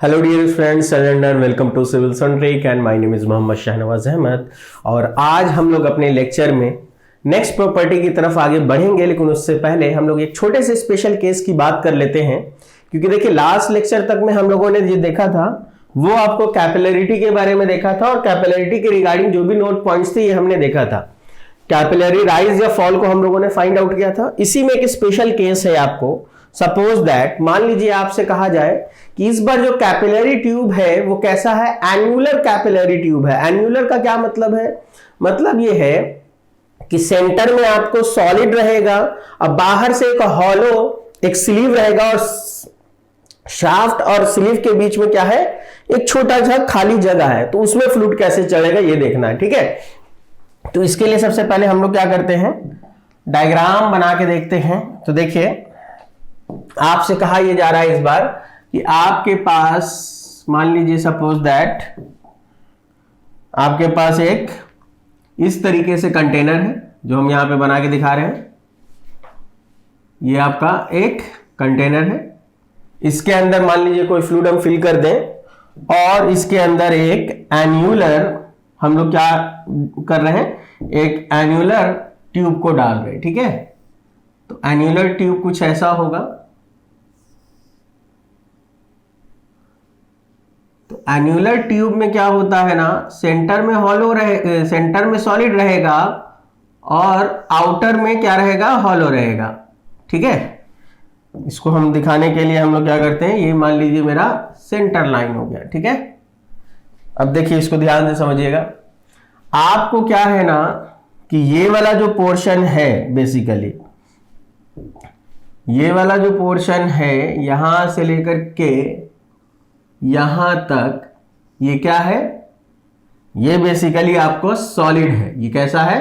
Hello dear friends and welcome to Civil Suntric and my name is Mohammad Shahnawaz Ahmed. और आज हम लोग अपने लेक्चर में नेक्स्ट प्रॉपर्टी की तरफ आगे बढ़ेंगे, लेकिन उससे पहले हम लोग एक छोटे से स्पेशल केस की बात कर लेते हैं। क्योंकि देखिए लास्ट लेक्चर तक में हम लोगों ने जो देखा था वो आपको कैपिलरिटी के बारे में देखा था, और कैपिलरिटी के रिगार्डिंग जो भी नोट पॉइंट्स थे ये हमने देखा था। कैपिलरी राइज या फॉल को हम लोगों ने फाइंड आउट किया था। इसी में एक स्पेशल केस है आपको। सपोज दैट मान लीजिए आपसे कहा जाए कि इस बार जो कैपिलरी ट्यूब है वो कैसा है, एन्युलर कैपिलरी ट्यूब है। एन्युलर का क्या मतलब है? मतलब ये है कि सेंटर में आपको सॉलिड रहेगा और बाहर से एक हॉलो एक स्लीव रहेगा, और शाफ्ट और स्लीव के बीच में क्या है, एक छोटा सा खाली जगह है। तो उसमें फ्लूइड कैसे चढ़ेगा ये देखना है, ठीक है। तो इसके लिए सबसे पहले हम लोग क्या करते हैं, डायग्राम बना के देखते हैं। तो देखिए आपसे कहा यह जा रहा है इस बार कि आपके पास मान लीजिए सपोज दैट आपके पास एक इस तरीके से कंटेनर है जो हम यहां पे बना के दिखा रहे हैं। ये आपका एक कंटेनर है, इसके अंदर मान लीजिए कोई फ्लूइड हम फिल कर दें, और इसके अंदर एक एन्युलर हम लोग क्या कर रहे हैं, एक एन्युलर ट्यूब को डाल रहे हैं, ठीक है। तो एन्युलर ट्यूब कुछ ऐसा होगा। तो एन्युलर ट्यूब में क्या होता है ना, सेंटर में हॉलो रहे, सेंटर में सॉलिड रहेगा और आउटर में क्या रहेगा, हॉलो रहेगा, ठीक है। इसको हम दिखाने के लिए हम लोग क्या करते हैं, ये मान लीजिए मेरा सेंटर लाइन हो गया, ठीक है। अब देखिए इसको ध्यान से समझिएगा। आपको क्या है ना कि ये वाला जो पोर्शन है, बेसिकली ये वाला जो पोर्शन है यहां से लेकर के यहां तक, ये क्या है, ये बेसिकली आपको सॉलिड है। ये कैसा है,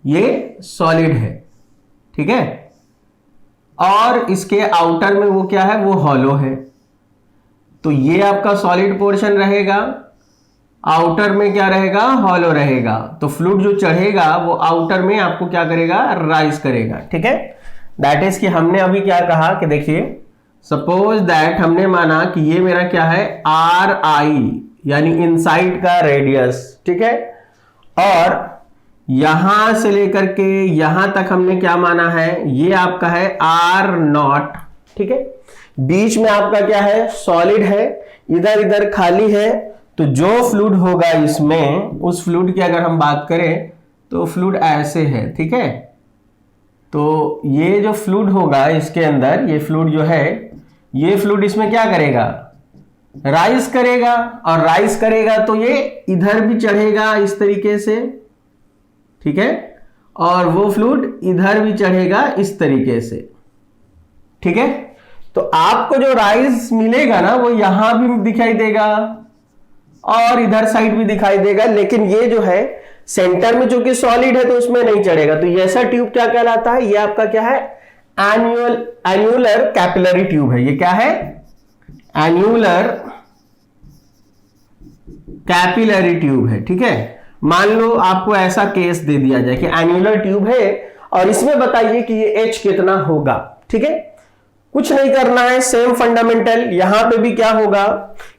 ये सॉलिड है, ठीक है। और इसके आउटर में वो क्या है, वो हॉलो है। तो ये आपका सॉलिड पोर्शन रहेगा, आउटर में क्या रहेगा, हॉलो रहेगा। तो फ्लूइड जो चढ़ेगा वो आउटर में आपको क्या करेगा, राइज करेगा, ठीक है। दैट इज कि हमने अभी क्या कहा कि देखिए सपोज दैट हमने माना कि ये मेरा क्या है, आर आई यानी इनसाइड का रेडियस, ठीक है। और यहां से लेकर के यहां तक हमने क्या माना है, ये आपका है आर नॉट, ठीक है। बीच में आपका क्या है, सॉलिड है, इधर इधर खाली है। तो जो फ्लूइड होगा इसमें, उस फ्लूइड की अगर हम बात करें तो फ्लूइड ऐसे है, ठीक है। तो ये जो फ्लूइड होगा इसके अंदर, ये फ्लूइड जो है, ये फ्लूइड इसमें क्या करेगा, राइज करेगा। और राइज करेगा तो ये इधर भी चढ़ेगा इस तरीके से, ठीक है। और वो फ्लूइड इधर भी चढ़ेगा इस तरीके से, ठीक है। तो आपको जो राइज मिलेगा ना वो यहां भी दिखाई देगा और इधर साइड भी दिखाई देगा, लेकिन ये जो है सेंटर में जो कि सॉलिड है तो उसमें नहीं चढ़ेगा। तो ये ऐसा ट्यूब क्या कहलाता है, ये आपका क्या है, एन्युलर कैपिलरी ट्यूब है। ये क्या है, एन्युलर कैपिलरी ट्यूब है, ठीक है। मान लो आपको ऐसा केस दे दिया जाए कि एन्युलर ट्यूब है और इसमें बताइए कि ये एच कितना होगा, ठीक है। कुछ नहीं करना है, सेम फंडामेंटल। यहां पे भी क्या होगा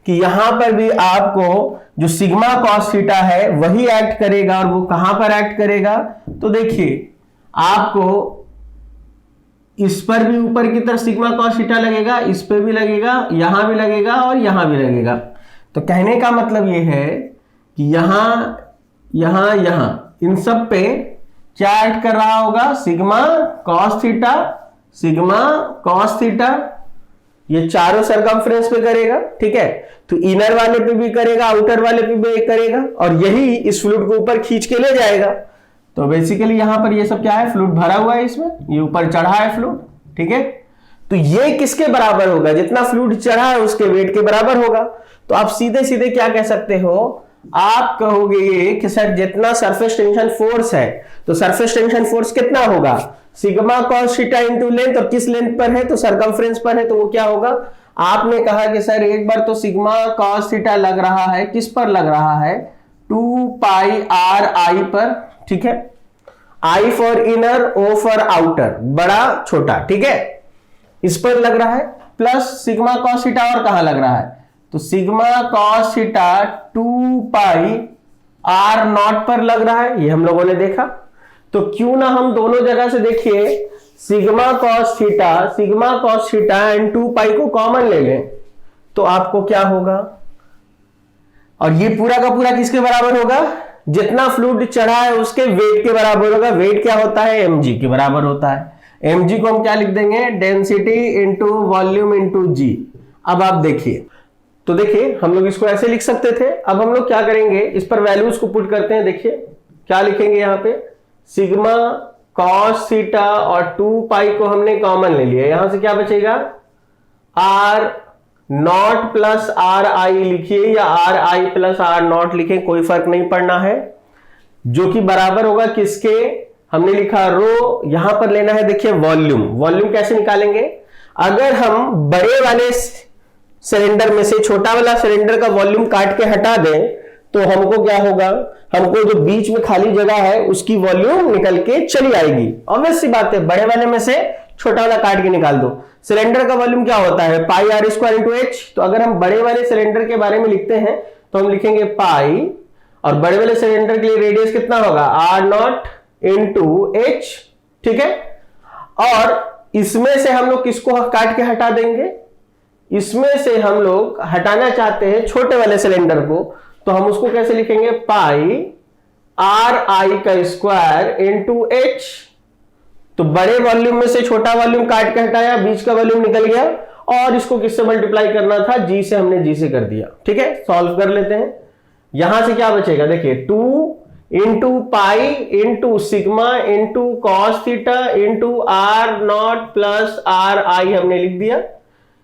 कि यहां पर भी आपको जो सिग्मा कॉस थीटा है वही एक्ट करेगा। और वो कहां पर एक्ट करेगा, तो देखिए आपको इस पर भी ऊपर की तरफ सिग्मा कॉस थीटा लगेगा, इस पे भी लगेगा, यहां भी लगेगा और यहां भी लगेगा। तो कहने का मतलब ये है कि यहां इन सब पे क्या एक्ट कर रहा होगा, sigma cos theta, sigma cos theta. ये चारों सरकमफ्रेंस पे करेगा, ठीक है। तो इनर वाले पे भी करेगा, आउटर वाले पे भी करेगा, और यही इस फ्लूइड को ऊपर खींच के ले जाएगा। तो बेसिकली यहां पर ये सब क्या है, फ्लूइड भरा हुआ है इसमें, ये ऊपर चढ़ा है फ्लूइड, ठीक है। तो ये किसके बराबर होगा, जितना फ्लूइड चढ़ा है उसके वेट के बराबर होगा। तो आप सीधे सीधे क्या कह सकते हो, आप कहोगे ये कि सर जितना सरफेस टेंशन फोर्स है, तो सरफेस टेंशन फोर्स कितना होगा, sigma cos theta into length, और किस लेंथ पर है, तो सरकमफ्रेंस पर है। तो वो क्या होगा, आपने कहा कि सर एक बार तो सिग्मा कॉस थीटा लग रहा है, किस पर लग रहा है, 2 पाई आर आई पर, ठीक है। I for inner, O for outer, बड़ा छोटा, ठीक है, इस पर लग रहा है। प्लस सिग्मा कॉस थीटा और कहां लग रहा है, तो sigma cos theta 2 pi R naught पर लग रहा है, ये हम लोगों ने देखा। तो क्यों ना हम दोनों जगह से देखिए सिग्मा कॉस थीटा एंड 2 पाई को कॉमन ले लें, तो आपको क्या होगा, और ये पूरा का पूरा किसके बराबर होगा, जितना फ्लूइड चढ़ा है उसके वेट के बराबर होगा। वेट क्या होता है, mg के बराबर होता है। mg को हम क्या लिख देंगे, डेंसिटी इंटू वॉल्यूम इंटू जी। अब आप देखिए, तो देखिए हम लोग इसको ऐसे लिख सकते थे। अब हम लोग क्या करेंगे, इस पर वैल्यूज को पुट करते हैं। देखिए क्या लिखेंगे यहाँ पे, सिग्मा कॉस थीटा और 2 पाई को हमने कॉमन ले लिया, यहां से क्या बचेगा, R naught plus R I लिखिए या R I plus R naught लिखे, कोई फर्क नहीं पड़ना है, जो कि बराबर होगा किसके, हमने लिखा रो, यहां पर लेना है देखिए वॉल्यूम। वॉल्यूम कैसे निकालेंगे, अगर हम बड़े वाले सिलेंडर में से छोटा वाला सिलेंडर का वॉल्यूम काट के हटा दें तो हमको क्या होगा, हमको जो बीच में खाली जगह है उसकी वॉल्यूम निकल के चली आएगी। ऑब्वियस सी बात है, बड़े वाले में से छोटा वाला काट के निकाल दो। सिलेंडर का वॉल्यूम क्या होता है, पाई आर स्क्वायर इंटू एच। तो अगर हम बड़े वाले सिलेंडर के बारे में लिखते हैं तो हम लिखेंगे पाई, और बड़े वाले सिलेंडर के लिए रेडियस कितना होगा, आर नॉट इंटू एच, ठीक है। और इसमें से हम लोग किसको काट के हटा देंगे, इसमें से हम लोग हटाना चाहते हैं छोटे वाले सिलेंडर को, तो हम उसको कैसे लिखेंगे, पाई आर आई का स्क्वायर इंटू एच। तो बड़े वॉल्यूम में से छोटा वॉल्यूम काट के हटाया, बीच का वॉल्यूम निकल गया, और इसको किससे मल्टीप्लाई करना था, जी से, हमने जी से कर दिया, ठीक है। सॉल्व कर लेते हैं, यहां से क्या बचेगा, देखिए 2 into pi into sigma into cos theta into R naught plus R I हमने लिख दिया।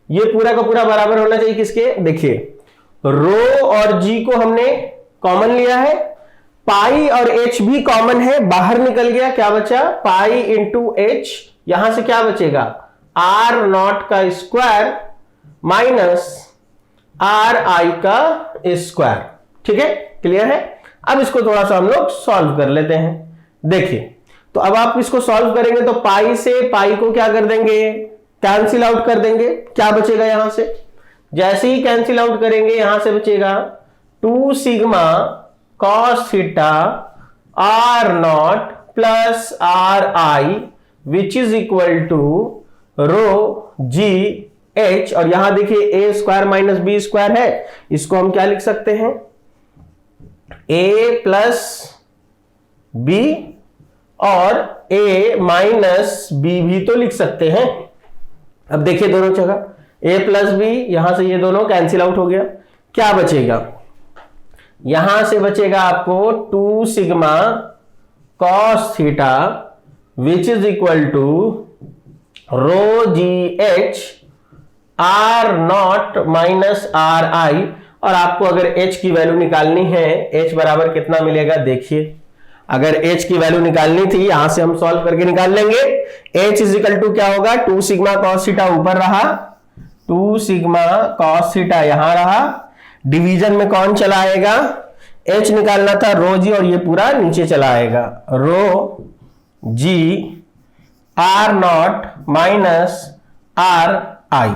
ये पूरा का पूरा बराबर होना चाहिए किसके, देखिए रो और जी को हमने कॉमन लिया है, पाई और एच भी कॉमन है, बाहर निकल गया, क्या बचा, पाई इंटू एच, यहां से क्या बचेगा, आर नॉट का स्क्वायर माइनस आर आई का स्क्वायर, ठीक है, क्लियर है। अब इसको थोड़ा सा हम लोग सॉल्व कर लेते हैं। देखिए तो अब आप इसको सॉल्व करेंगे तो पाई से पाई को क्या कर देंगे, कैंसिल आउट कर देंगे, क्या बचेगा यहां से, जैसे ही कैंसिल आउट करेंगे यहां से बचेगा 2 sigma cos theta R naught plus R I which is equal to rho G H, और यहां देखिए A square minus B square है, इसको हम क्या लिख सकते हैं, ए प्लस बी और ए माइनस बी भी तो लिख सकते हैं। अब देखिए दोनों जगह ए प्लस बी, यहां से ये दोनों कैंसिल आउट हो गया, क्या बचेगा, यहां से बचेगा आपको 2 sigma cos theta which is equal to rho G H R naught minus R I, और आपको अगर h की वैल्यू निकालनी है, h बराबर कितना मिलेगा, देखिए अगर h की वैल्यू निकालनी थी यहां से हम सॉल्व करके निकाल लेंगे। h इज इक्वल टू क्या होगा, 2 सिग्मा कॉस थीटा ऊपर रहा, 2 सिग्मा कॉस थीटा यहां रहा, डिवीजन में कौन चला आएगा, h निकालना था रो जी, और ये पूरा नीचे चला आएगा, rho G R naught minus R I.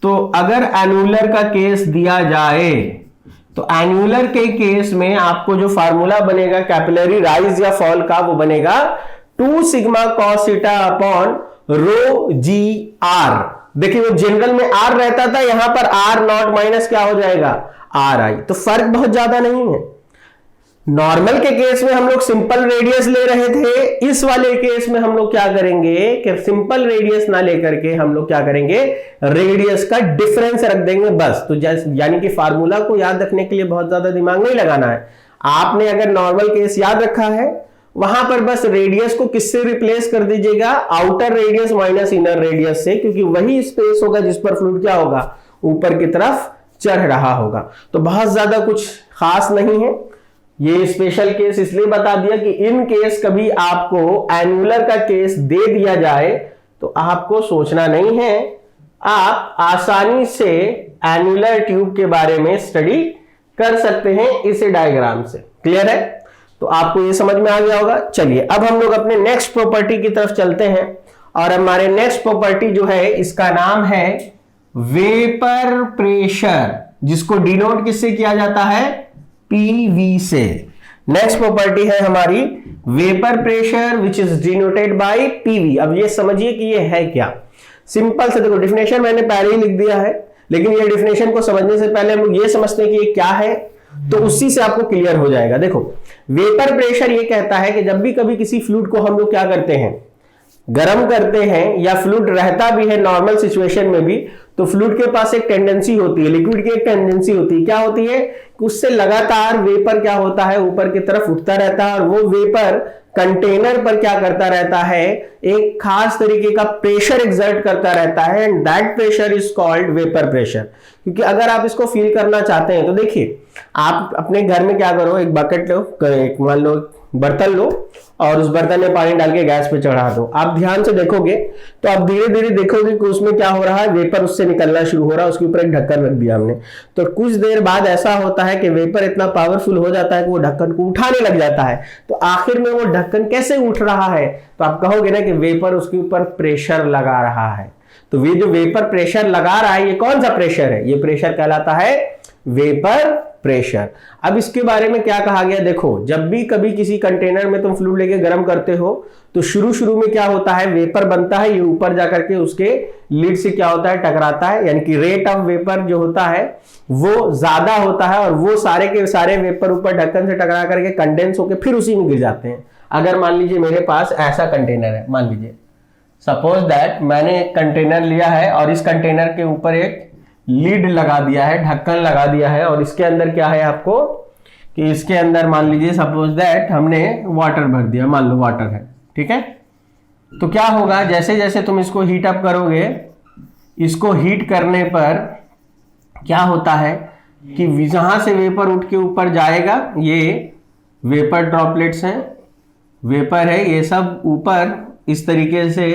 तो अगर एनुलर का केस दिया जाए तो एनुलर के केस में आपको जो फार्मूला बनेगा कैपिलरी राइज या फॉल का, वो बनेगा 2 sigma cos theta upon rho G R. देखिए वो जनरल में आर रहता था, यहां पर आर नॉट माइनस क्या हो जाएगा, आर आई, तो फर्क बहुत ज्यादा नहीं है। नॉर्मल के केस में हम लोग सिंपल रेडियस ले रहे थे, इस वाले केस में हम लोग क्या करेंगे कि सिंपल रेडियस ना लेकर के हम लोग क्या करेंगे, रेडियस का डिफरेंस रख देंगे बस। तो यानी कि फार्मूला को याद रखने के लिए बहुत ज्यादा दिमाग नहीं लगाना है। आपने अगर नॉर्मल केस याद रखा है, वहां पर बस रेडियस को किससे रिप्लेस कर दीजिएगा, outer radius minus inner radius से, क्योंकि वही स्पेस होगा जिस पर फ्लूइड क्या होगा, ऊपर की तरफ चढ़ रहा होगा। तो बहुत ज्यादा कुछ खास नहीं है। ये स्पेशल केस इसलिए बता दिया कि इन केस कभी आपको एनुलर का केस दे दिया जाए तो आपको सोचना नहीं है, आप आसानी से एनुलर ट्यूब के बारे में स्टडी कर सकते हैं इसे डायग्राम से। क्लियर है, तो आपको ये समझ में आ गया होगा। चलिए अब हम लोग अपने नेक्स्ट प्रॉपर्टी की तरफ चलते हैं, और हमारे नेक्स्ट प्रॉपर्टी जो है इसका नाम है वेपर प्रेशर जिसको डिनोट किससे किया जाता है, पीवी से। नेक्स्ट प्रॉपर्टी है हमारी vapour pressure which is denoted by PV. अब ये समझिए कि ये है क्या। सिंपल से देखो, डिफिनेशन मैंने पहले ही लिख दिया है, लेकिन ये डिफिनेशन को समझने से पहले हम लोग ये समझते हैं कि ये क्या है, तो उसी से आपको क्लियर हो जाएगा। देखो, वेपर प्रेशर ये कहता है कि जब भी कभी किसी फ्लूइड को हम लोग क्या करते हैं, गर्म करते हैं, या फ्लूइड रहता भी है नॉर्मल सिचुएशन में भी, तो फ्लूइड के पास एक टेंडेंसी होती है, लिक्विड की एक टेंडेंसी होती है, क्या होती है कि उससे लगातार वेपर क्या होता है, ऊपर की तरफ उठता रहता है, और वो वेपर कंटेनर पर क्या करता रहता है, एक खास तरीके का प्रेशर एक्सर्ट करता रहता है, and that pressure is called vapour pressure. क्योंकि अगर आप इसको फील करना चाहते हैं तो देखिए, आप अपने घर में क्या करो, एक बकेट लो, एक मान लो बर्तन लो, और उस बर्तन में पानी डाल के गैस पे चढ़ा दो। आप ध्यान से देखोगे तो आप धीरे धीरे देखोगे कि उसमें क्या हो रहा है, वेपर उससे निकलना शुरू हो रहा है। उसके ऊपर एक ढक्कन रख दिया हमने, तो कुछ देर बाद ऐसा होता है कि वेपर इतना पावरफुल हो जाता है कि वो ढक्कन को उठाने लग जाता है। तो आखिर में वो ढक्कन कैसे उठ रहा है, तो आप कहोगे ना कि वेपर उसके ऊपर प्रेशर लगा रहा है। तो ये जो वेपर प्रेशर लगा रहा है, ये कौन सा प्रेशर है, ये प्रेशर कहलाता है वेपर प्रेशर। अब इसके बारे में क्या कहा गया, देखो, जब भी कभी किसी कंटेनर में तुम फ्लूइड लेके गर्म करते हो तो शुरू में क्या होता है, वेपर बनता है, ये ऊपर जाकर के उसके लिड से क्या होता है, टकराता है, यानी कि रेट ऑफ वेपर जो होता है वो ज्यादा होता है, और वो सारे के सारे वेपर ऊपर ढक्कन से टकरा करके कंडेंस होकर फिर उसी में गिर जाते हैं। अगर मान लीजिए मेरे पास ऐसा कंटेनर है, मान लीजिए सपोज दैट मैंने एक कंटेनर लिया है और इस कंटेनर के ऊपर एक लीड लगा दिया है, ढक्कन लगा दिया है, और इसके अंदर क्या है आपको कि इसके अंदर मान लीजिए सपोज दैट हमने वाटर भर दिया, मान लो वाटर है, ठीक है। तो क्या होगा, जैसे जैसे तुम इसको हीट अप करोगे, इसको हीट करने पर क्या होता है कि जहां से वेपर उठ के ऊपर जाएगा, ये वेपर ड्रॉपलेट्स हैं, वेपर है, ये सब ऊपर इस तरीके से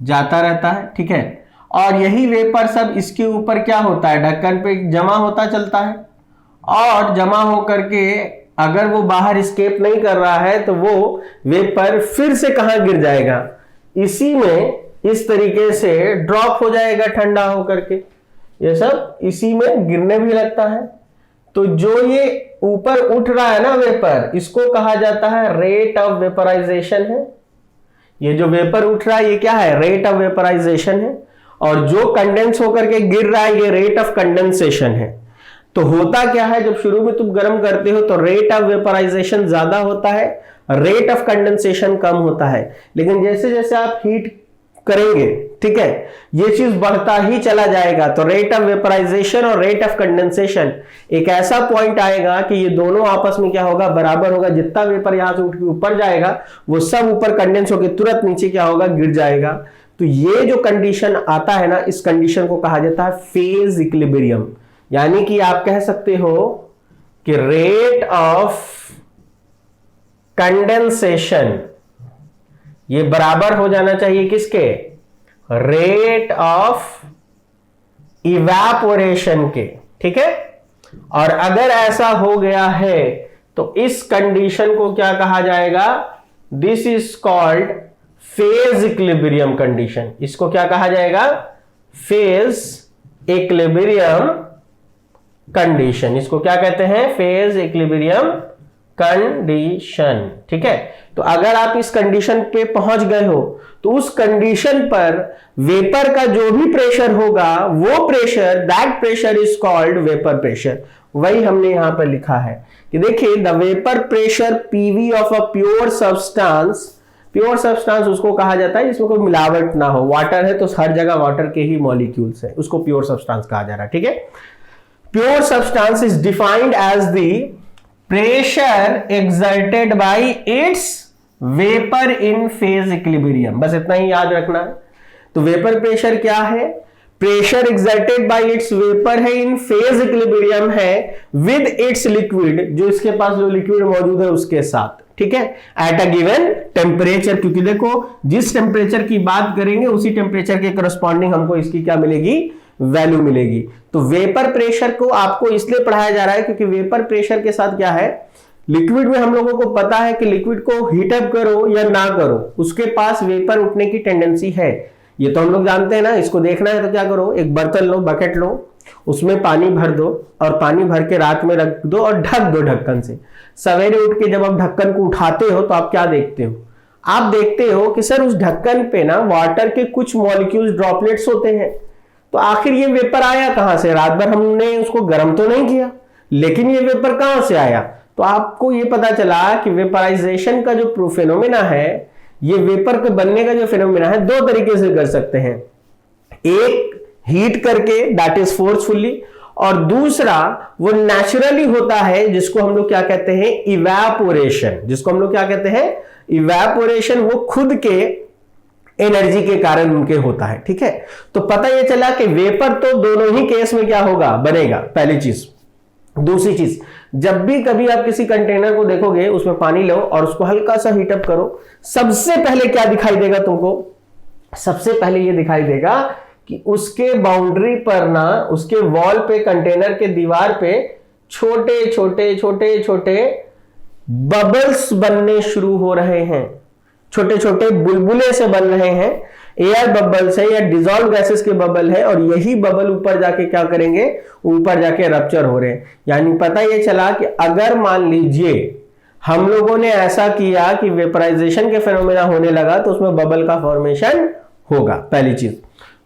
जाता रहता है, ठीक है। और यही वेपर सब इसके ऊपर क्या होता है, ढक्कन पे जमा होता चलता है, और जमा होकर के अगर वो बाहर एस्केप नहीं कर रहा है तो वो वेपर फिर से कहां गिर जाएगा, इसी में इस तरीके से ड्रॉप हो जाएगा ठंडा होकर के, ये सब इसी में गिरने भी लगता है। तो जो ये ऊपर उठ रहा है ना वेपर, इसको कहा जाता है रेट ऑफ वेपराइजेशन है। ये जो वेपर उठ रहा है ये क्या है, रेट ऑफ वेपराइजेशन है, और जो कंडेंस होकर के गिर रहा है ये रेट ऑफ कंडेंसेशन है। तो होता क्या है, जब शुरू में तुम गर्म करते हो तो रेट ऑफ वेपराइजेशन ज्यादा होता है, रेट ऑफ कंडेंसेशन कम होता है। लेकिन जैसे जैसे आप हीट करेंगे, ठीक है, ये चीज बढ़ता ही चला जाएगा। तो रेट ऑफ वेपराइजेशन और रेट ऑफ कंडेंसेशन एक ऐसा पॉइंट आएगा कि ये दोनों आपस में क्या होगा, बराबर होगा। जितना वेपर यहां से उठ के ऊपर जाएगा वो सब ऊपर कंडेंस होकर तुरंत नीचे क्या होगा, गिर जाएगा। तो ये जो कंडीशन आता है ना, इस कंडीशन को कहा जाता है फेज इक्विलिब्रियम। यानी कि आप कह सकते हो कि रेट ऑफ कंडेंसेशन ये बराबर हो जाना चाहिए किसके, रेट ऑफ इवेपोरेशन के, ठीक है। और अगर ऐसा हो गया है तो इस कंडीशन को क्या कहा जाएगा, this is called phase equilibrium condition. इसको क्या कहा जाएगा, फेज इक्विलिब्रियम कंडीशन। इसको क्या कहते हैं, फेज इक्विलिब्रियम कंडीशन, ठीक है। तो अगर आप इस कंडीशन पे पहुंच गए हो तो उस कंडीशन पर वेपर का जो भी प्रेशर होगा वो pressure, that pressure is called vapour pressure. वही हमने यहां पर लिखा है कि देखिए, the vapour pressure PV of a pure substance, pure substance उसको कहा जाता है जिसमें कोई मिलावट ना हो। वाटर है तो हर जगह वाटर के ही मॉलिक्यूल्स है, उसको प्योर सब्सटेंस कहा जा रहा है, ठीक है। Pure substance is defined as the pressure exerted by its vapour in phase equilibrium. बस इतना ही याद रखना है। तो वेपर प्रेशर क्या है, pressure exerted by its vapour है, इन फेज इक्विलिब्रियम है विद इट्स लिक्विड, जो इसके पास जो लिक्विड मौजूद है उसके साथ, ठीक है, एट अ गिवन टेम्परेचर। क्योंकि देखो, जिस टेम्परेचर की बात करेंगे उसी टेम्परेचर के करस्पॉन्डिंग हमको इसकी क्या मिलेगी, वैल्यू मिलेगी। तो वेपर प्रेशर को आपको इसलिए पढ़ाया जा रहा है क्योंकि वेपर प्रेशर के साथ क्या है, लिक्विड में हम लोगों को पता है कि लिक्विड को हीटअप करो या ना करो, उसके पास वेपर उठने की टेंडेंसी है, ये तो हम लोग जानते हैं ना। इसको देखना है तो क्या करो, एक बर्तन लो, बकेट लो, उसमें पानी भर दो और पानी भर के रात में रख दो और ढक दो ढक्कन से। सवेरे उठ के जब आप ढक्कन को उठाते हो तो आप क्या देखते हो, आप देखते हो कि सर उस ढक्कन पे ना वाटर के कुछ मॉलिक्यूल्स ड्रॉपलेट्स होते हैं। तो आखिर ये वेपर आया कहां से, रात भर हमने उसको गर्म तो नहीं किया, लेकिन ये वेपर कहां से आया। तो आपको ये पता चला कि वेपराइजेशन का जो फिनोमेना है, ये वेपर के बनने का जो फिनोमेना है, दो तरीके से कर सकते हैं। एक हीट करके, दैट इज फोर्सफुली, और दूसरा वो नेचुरली होता है जिसको हम लोग क्या कहते हैं, इवेपोरेशन। जिसको हम लोग क्या कहते हैं, इवेपोरेशन। वो खुद के एनर्जी के कारण उनके होता है। ठीक है, तो पता ये चला कि वेपर तो दोनों ही केस में क्या होगा, बनेगा, पहली चीज। दूसरी चीज, जब भी कभी आप किसी कंटेनर को देखोगे, उसमें पानी लो और उसको हल्का सा हीटअप करो, सबसे पहले क्या दिखाई देगा तुमको, सबसे पहले ये दिखाई देगा कि उसके बाउंड्री पर ना, उसके वॉल पे, कंटेनर के दीवार पे छोटे छोटे छोटे छोटे बबल्स बनने शुरू हो रहे हैं, छोटे छोटे बुलबुले से बन रहे हैं। एयर बबल्स है या डिजॉल्व गैसेस के बबल है, और यही बबल ऊपर जाके क्या करेंगे, ऊपर जाके रप्चर हो रहे हैं। यानी पता ये चला कि अगर मान लीजिए हम लोगों ने ऐसा किया कि वेपराइजेशन के फिनोमेना होने लगा, तो उसमें बबल का फॉर्मेशन होगा, पहली चीज।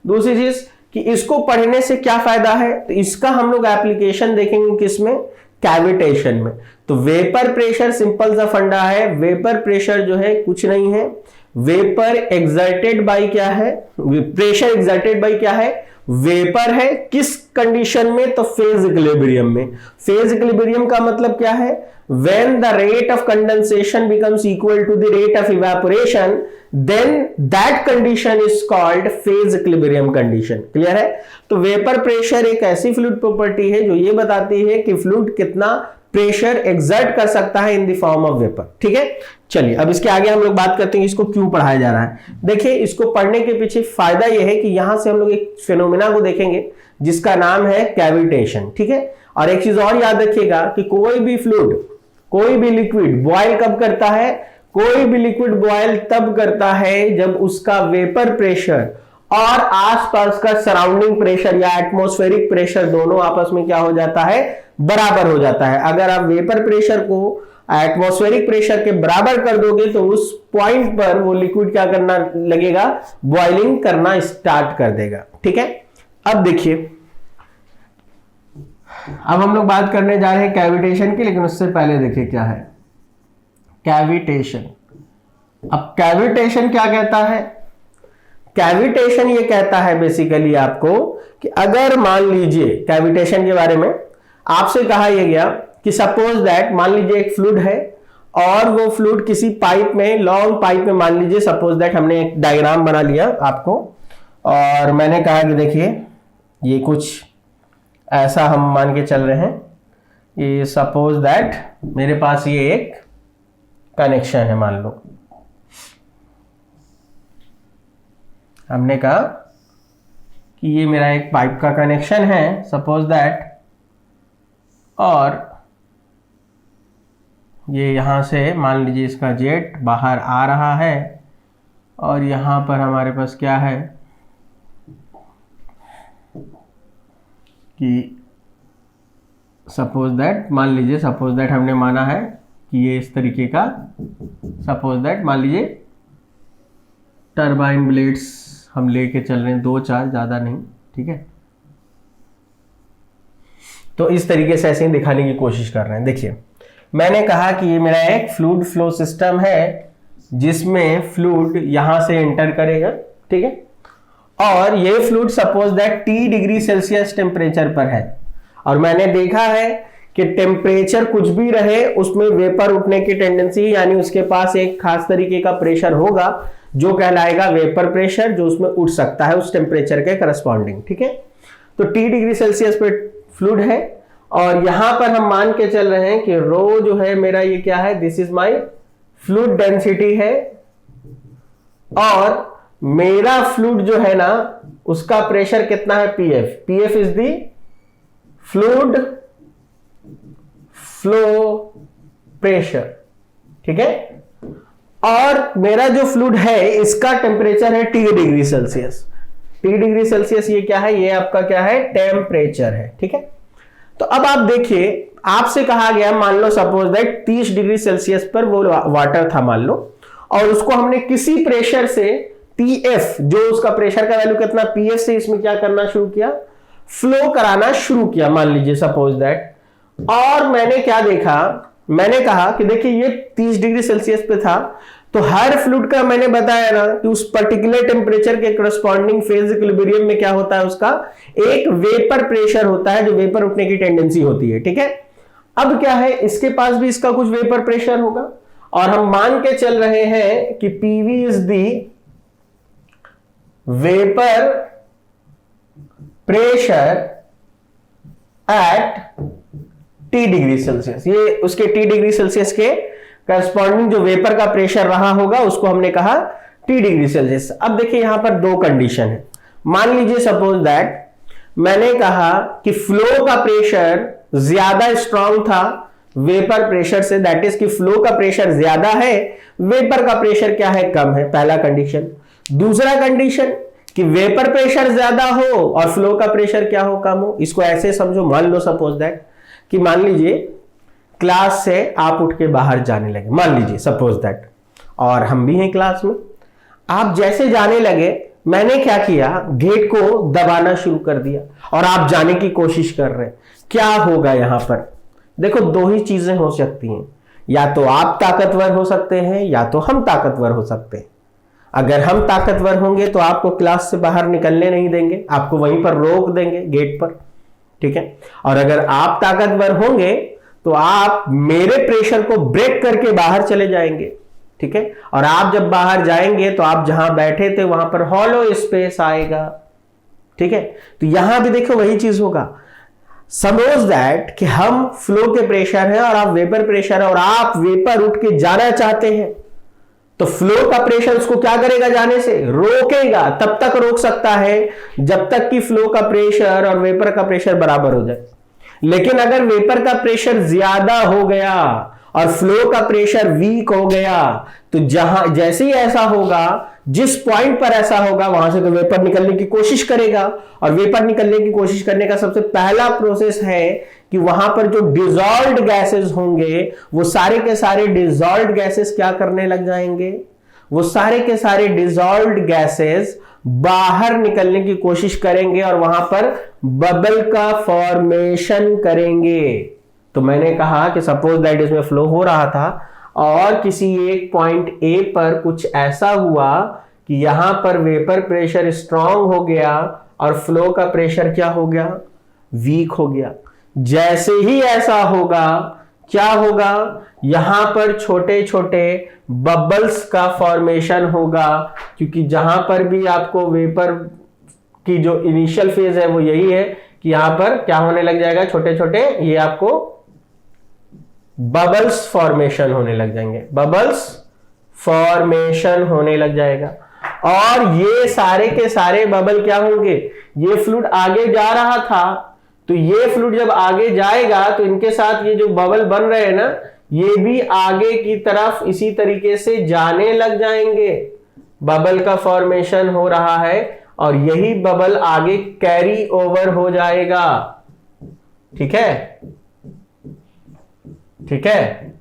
दूसरी चीज कि इसको पढ़ने से क्या फायदा है, तो इसका हम लोग एप्लीकेशन देखेंगे किसमें, कैविटेशन में। तो वेपर प्रेशर सिंपल सा फंडा है, वेपर प्रेशर जो है कुछ नहीं है, वेपर एक्सर्टेड बाय क्या है, प्रेशर एक्सर्टेड बाय क्या है, वेपर है। किस कंडीशन में, तो फेज इक्विलिब्रियम में। फेज इक्विलिब्रियम का मतलब क्या है, when the rate of condensation becomes equal to the rate of evaporation, then that condition is called phase equilibrium condition। Clear है। तो वेपर प्रेशर एक ऐसी फ्लूइड प्रॉपर्टी है जो ये बताती है कि फ्लूइड कितना प्रेशर एक्सर्ट कर सकता है in the form of vapour. ठीक है, चलिए अब इसके आगे हम लोग बात करते हैं इसको क्यों पढ़ाया जा रहा है। देखिए, इसको पढ़ने के पीछे फायदा यह है कि यहां से हम लोग एक फिनोमेना को देखेंगे जिसका नाम है कैविटेशन। ठीक है, और एक चीज और याद रखिएगा कि कोई भी फ्लूइड, कोई भी लिक्विड बॉयल कब करता है, कोई भी लिक्विड बॉयल तब करता है जब उसका वेपर प्रेशर और आसपास का सराउंडिंग प्रेशर या एटमॉस्फेरिक प्रेशर दोनों आपस में क्या हो जाता है, बराबर हो जाता है। अगर आप वेपर प्रेशर को एटमॉस्फेरिक प्रेशर के बराबर कर दोगे तो उस पॉइंट पर वो लिक्विड क्या करना लगेगा, बॉइलिंग करना स्टार्ट कर देगा। ठीक है, अब देखिए, अब हम लोग बात करने जा रहे हैं कैविटेशन की, लेकिन उससे पहले देखिए क्या है कैविटेशन। अब कैविटेशन क्या कहता है, कैविटेशन ये कहता है बेसिकली आपको कि अगर मान लीजिए कैविटेशन के बारे में आपसे कहा यह गया कि सपोज दैट, मान लीजिए एक फ्लूइड है और वो फ्लूइड किसी पाइप में, लॉन्ग पाइप में, मान लीजिए सपोज दैट हमने एक डायग्राम बना लिया आपको और मैंने कहा कि देखिए ये कुछ ऐसा हम मान के चल रहे हैं, ये सपोज दैट मेरे पास ये एक कनेक्शन है, मान लो हमने कहा कि ये मेरा एक पाइप का कनेक्शन है सपोज दैट, और ये यहां से मान लीजिए इसका जेट बाहर आ रहा है और यहां पर हमारे पास क्या है कि सपोज दैट, मान लीजिए सपोज दैट हमने माना है कि ये इस तरीके का, सपोज दैट मान लीजिए टरबाइन ब्लेड्स हम लेके चल रहे हैं, 2-4, ज़्यादा नहीं। ठीक है, तो इस तरीके से ऐसे ही दिखाने की कोशिश कर रहे हैं। देखिए, मैंने कहा कि ये मेरा एक फ्लूइड फ्लो सिस्टम है जिसमें फ्लूइड यहां से एंटर करेगा। ठीक है, और ये fluid suppose that T degree Celsius temperature पर है, और मैंने देखा है कि टेम्परेचर कुछ भी रहे उसमें वेपर उठने की टेंडेंसी, यानी उसके पास एक खास तरीके का प्रेशर होगा जो कहलाएगा वेपर प्रेशर, जो उसमें उठ सकता है उस टेम्परेचर के करस्पॉन्डिंग। ठीक है, तो T डिग्री सेल्सियस पे फ्लूइड है और यहां पर हम मान के चल रहे हैं कि रो जो है मेरा ये क्या है, this is my fluid density है, और मेरा फ्लूइड जो है ना उसका प्रेशर कितना है, PF। PF is the fluid flow pressure. ठीक है, और मेरा जो फ्लूइड है इसका टेम्परेचर है T degree Celsius. T degree Celsius ये क्या है, ये आपका क्या है, टेम्परेचर है। ठीक है, तो अब आप देखिए, आपसे कहा गया मान लो सपोज दैट 30 डिग्री सेल्सियस पर वो वाटर था मान लो, और उसको हमने किसी प्रेशर से PF, जो उसका प्रेशर का वैल्यू कितना PF से, इसमें क्या करना शुरू किया, फ्लो कराना शुरू किया मान लीजिए सपोज दैट। और मैंने क्या देखा, मैंने कहा कि देखिए ये 30 डिग्री सेल्सियस पे था, तो हर फ्लूइड का मैंने बताया ना कि उस पर्टिकुलर टेम्परेचर के करस्पॉन्डिंग फेज इक्विलिब्रियम में क्या होता है, उसका एक वेपर प्रेशर होता है, जो वेपर उठने की टेंडेंसी होती है। ठीक है, अब क्या है, इसके पास भी इसका कुछ वेपर प्रेशर होगा, और हम मान के चल रहे हैं कि PV is the vapour pressure at T degree Celsius. ये उसके T डिग्री सेल्सियस के करस्पॉन्डिंग जो वेपर का प्रेशर रहा होगा उसको हमने कहा T डिग्री सेल्सियस। अब देखिए यहां पर दो कंडीशन है। मान लीजिए सपोज दैट मैंने कहा कि फ्लो का प्रेशर ज्यादा स्ट्रांग था वेपर प्रेशर से, दैट इज कि फ्लो का प्रेशर ज्यादा है, वेपर का प्रेशर क्या है, कम है, पहला कंडीशन। दूसरा कंडीशन कि वेपर प्रेशर ज्यादा हो और फ्लो का प्रेशर क्या हो, कम हो। इसको ऐसे समझो, मान लो सपोज दैट कि मान लीजिए क्लास से आप उठ के बाहर जाने लगे, मान लीजिए सपोज दैट, और हम भी हैं क्लास में। आप जैसे जाने लगे, मैंने क्या किया, गेट को दबाना शुरू कर दिया और आप जाने की कोशिश कर रहे हैं। क्या होगा यहां पर, देखो दो ही चीजें हो सकती हैं, या तो आप ताकतवर हो सकते हैं या तो हम ताकतवर हो सकते हैं। अगर हम ताकतवर होंगे तो आपको क्लास से बाहर निकलने नहीं देंगे, आपको वहीं पर रोक देंगे गेट पर। ठीक है, और अगर आप ताकतवर होंगे तो आप मेरे प्रेशर को ब्रेक करके बाहर चले जाएंगे। ठीक है, और आप जब बाहर जाएंगे तो आप जहां बैठे थे वहां पर हॉलो स्पेस आएगा। ठीक है, तो यहां भी देखो वही चीज होगा। सपोज दैट कि हम फ्लो के प्रेशर है और आप वेपर प्रेशर है, और आप वेपर उठ के जाना चाहते हैं, तो फ्लो का प्रेशर उसको क्या करेगा, जाने से रोकेगा। तब तक रोक सकता है जब तक कि फ्लो का प्रेशर और वेपर का प्रेशर बराबर हो जाए। लेकिन अगर वेपर का प्रेशर ज्यादा हो गया और फ्लो का प्रेशर वीक हो गया, तो जहां जैसे ही ऐसा होगा, जिस पॉइंट पर ऐसा होगा वहां से तो वेपर निकलने की कोशिश करेगा, और वेपर निकलने की कोशिश करने का सबसे पहला प्रोसेस है कि वहां पर जो डिसॉल्व्ड गैसेस होंगे वो सारे के सारे डिसॉल्व्ड गैसेस क्या करने लग जाएंगे, वो सारे के सारे डिसॉल्व्ड गैसेस बाहर निकलने की कोशिश करेंगे और वहां पर बबल का फॉर्मेशन करेंगे। तो मैंने कहा कि सपोज दैट इसमें फ्लो हो रहा था और किसी एक पॉइंट ए पर कुछ ऐसा हुआ कि यहां पर वेपर प्रेशर स्ट्रांग हो गया और फ्लो का प्रेशर क्या हो गया, वीक हो गया। जैसे ही ऐसा होगा क्या होगा, यहां पर छोटे छोटे बबल्स का फॉर्मेशन होगा, क्योंकि जहां पर भी आपको वेपर की जो इनिशियल फेज है वो यही है कि यहां पर क्या होने लग जाएगा, छोटे छोटे ये आपको बबल्स फॉर्मेशन होने लग जाएंगे, बबल्स फॉर्मेशन होने लग जाएगा। और ये सारे के सारे बबल क्या होंगे, ये फ्लूइड आगे जा रहा था, तो ये फ्लूइड जब आगे जाएगा तो इनके साथ ये जो बबल बन रहे हैं ना, ये भी आगे की तरफ इसी तरीके से जाने लग जाएंगे। बबल का फॉर्मेशन हो रहा है और यही बबल आगे कैरी ओवर हो जाएगा। ठीक है, ठीक है।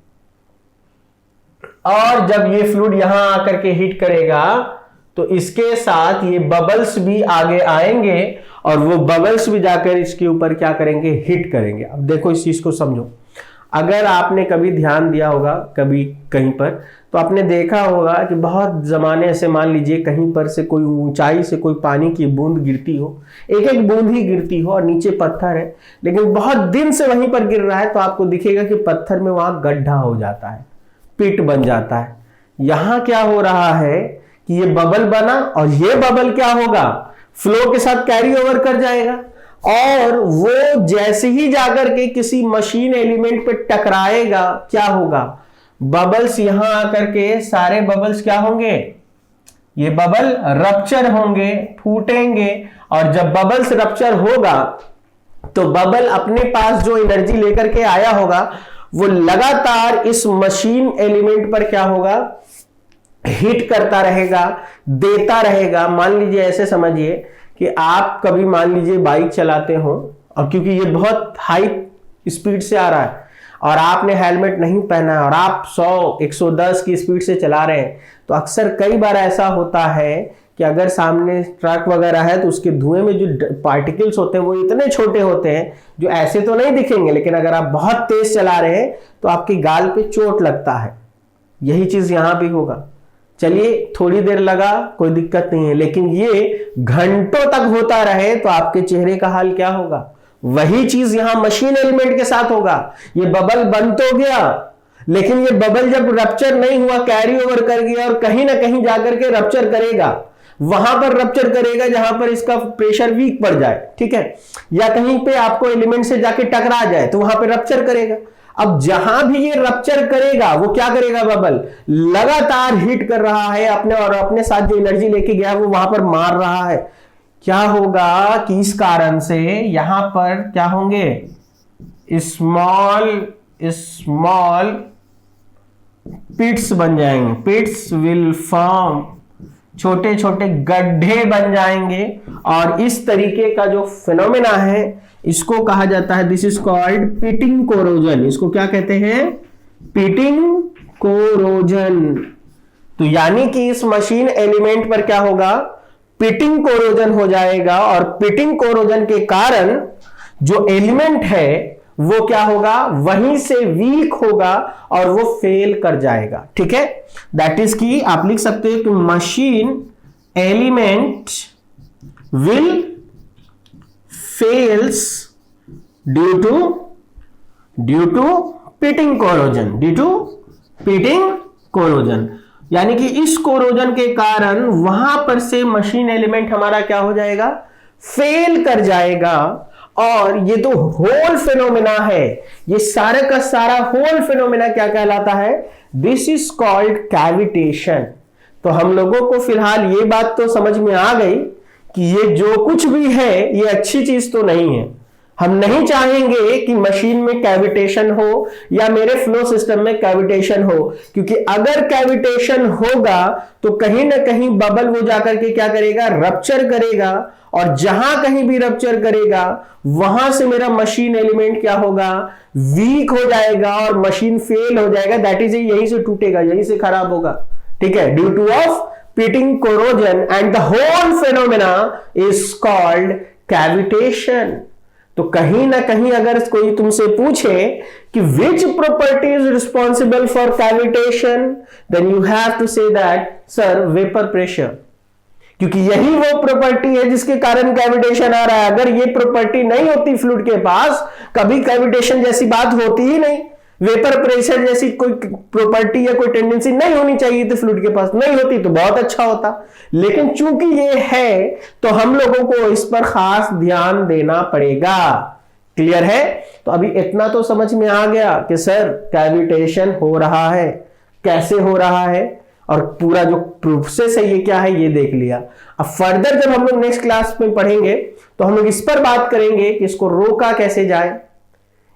और जब ये फ्लूइड यहां आकर के हिट करेगा तो इसके साथ ये बबल्स भी आगे आएंगे और वो बबल्स भी जाकर इसके ऊपर क्या करेंगे, हिट करेंगे। अब देखो इस चीज को समझो, अगर आपने कभी ध्यान दिया होगा कभी कहीं पर, तो आपने देखा होगा कि बहुत जमाने से मान लीजिए कहीं पर से कोई ऊंचाई से कोई पानी की बूंद गिरती हो, एक एक बूंद ही गिरती हो और नीचे पत्थर है, लेकिन बहुत दिन से वहीं पर गिर रहा है, तो आपको दिखेगा कि पत्थर में वहां गड्ढा हो जाता है, पिट बन जाता है। यहां क्या हो रहा है कि ये बबल बना और ये बबल क्या होगा, फ्लो के साथ कैरी ओवर कर जाएगा, और वो जैसे ही जाकर के किसी मशीन एलिमेंट पे टकराएगा क्या होगा, बबल्स यहां आकर के सारे बबल्स क्या होंगे, ये बबल रप्चर होंगे, फूटेंगे। और जब बबल्स रप्चर होगा तो बबल अपने पास जो एनर्जी लेकर के आया होगा वो लगातार इस मशीन एलिमेंट पर क्या होगा, हिट करता रहेगा, देता रहेगा। मान लीजिए ऐसे समझिए कि आप कभी मान लीजिए बाइक चलाते हो और क्योंकि ये बहुत हाई स्पीड से आ रहा है और आपने हेलमेट नहीं पहना है और आप 100-110 की स्पीड से चला रहे हैं, तो अक्सर कई बार ऐसा होता है कि अगर सामने ट्रक वगैरह है तो उसके धुएं में जो पार्टिकल्स होते हैं वो इतने छोटे होते हैं जो ऐसे तो नहीं दिखेंगे, लेकिन अगर आप बहुत तेज चला रहे हैं तो आपकी गाल पे चोट लगता है। यही चीज यहां भी होगा। चलिए थोड़ी देर लगा, कोई दिक्कत नहीं है, लेकिन ये घंटों तक होता रहे तो आपके चेहरे का हाल क्या होगा? वही चीज यहां मशीन एलिमेंट के साथ होगा। ये बबल बन तो गया, लेकिन ये बबल जब रप्चर नहीं हुआ, कैरी ओवर कर गया और कहीं ना कहीं जाकर के रप्चर करेगा। वहां पर रप्चर करेगा जहां पर इसका प्रेशर वीक पड़ जाए, ठीक है, या कहीं पे आपको एलिमेंट से जाके टकरा जाए तो वहां पे रप्चर करेगा। अब जहां भी ये रप्चर करेगा वो क्या करेगा? बबल लगातार हीट कर रहा है अपने, और अपने साथ जो एनर्जी लेके गया वो वहां पर मार रहा है। क्या होगा कि इस कारण से यहां पर क्या होंगे? स्मॉल पिट्स बन जाएंगे। पिट्स विल फॉर्म, छोटे छोटे गड्ढे बन जाएंगे। और इस तरीके का जो फिनोमेना है इसको कहा जाता है, this is called pitting corrosion. इसको क्या कहते हैं? Pitting corrosion. तो यानी कि इस मशीन एलिमेंट पर क्या होगा? पिटिंग कोरोजन हो जाएगा, और पिटिंग कोरोजन के कारण जो एलिमेंट है वो क्या होगा? वहीं से वीक होगा और वो फेल कर जाएगा। ठीक है, दैट इज की आप लिख सकते हो कि machine element will fails due to pitting corrosion, यानी कि इस कोरोजन के कारण वहां पर से मशीन एलिमेंट हमारा क्या हो जाएगा? फेल कर जाएगा। और ये तो होल फिनोमेना है, ये सारे का सारा होल फिनोमेना क्या कहलाता है? This is called cavitation. तो हम लोगों को फिलहाल ये बात तो समझ में आ गई कि ये जो कुछ भी है ये अच्छी चीज तो नहीं है। हम नहीं चाहेंगे कि मशीन में कैविटेशन हो या मेरे फ्लो सिस्टम में कैविटेशन हो, क्योंकि अगर कैविटेशन होगा तो कहीं ना कहीं बबल वो जाकर के क्या करेगा? रप्चर करेगा, और जहां कहीं भी रप्चर करेगा वहां से मेरा मशीन एलिमेंट क्या होगा? वीक हो जाएगा और मशीन फेल हो जाएगा। दैट इज, यहीं से टूटेगा, यहीं से खराब होगा। ठीक है, due to of pitting corrosion, and the whole phenomena is called cavitation. तो कहीं ना कहीं अगर कोई तुमसे पूछे कि which property is responsible for cavitation, then you have to say that sir vapour pressure, क्योंकि यही वो प्रॉपर्टी है जिसके कारण कैविटेशन आ रहा है। अगर ये प्रॉपर्टी नहीं होती फ्लूइड के पास, कभी कैविटेशन जैसी बात होती ही नहीं। वेपर प्रेशर जैसी कोई प्रॉपर्टी या कोई टेंडेंसी नहीं होनी चाहिए थी फ्लूइड के पास, नहीं होती तो बहुत अच्छा होता, लेकिन चूंकि ये है तो हम लोगों को इस पर खास ध्यान देना पड़ेगा। क्लियर है? तो अभी इतना तो समझ में आ गया कि सर कैविटेशन हो रहा है, कैसे हो रहा है, और पूरा जो प्रोसेस है ये क्या है ये देख लिया। अब फर्दर जब हम लोग नेक्स्ट क्लास में पढ़ेंगे तो हम लोग इस पर बात करेंगे कि इसको रोका कैसे जाए,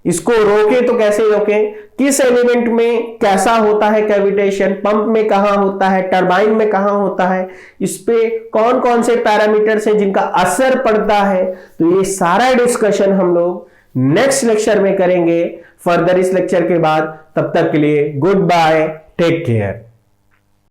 इसको रोके तो कैसे रोके, किस एलिमेंट में कैसा होता है कैविटेशन, पंप में कहां होता है, टरबाइन में कहां होता है, इस पे कौन कौन से पैरामीटर्स हैं जिनका असर पड़ता है। तो ये सारा डिस्कशन हम लोग नेक्स्ट लेक्चर में करेंगे फर्दर इस लेक्चर के बाद। तब तक के लिए गुड बाय, टेक केयर।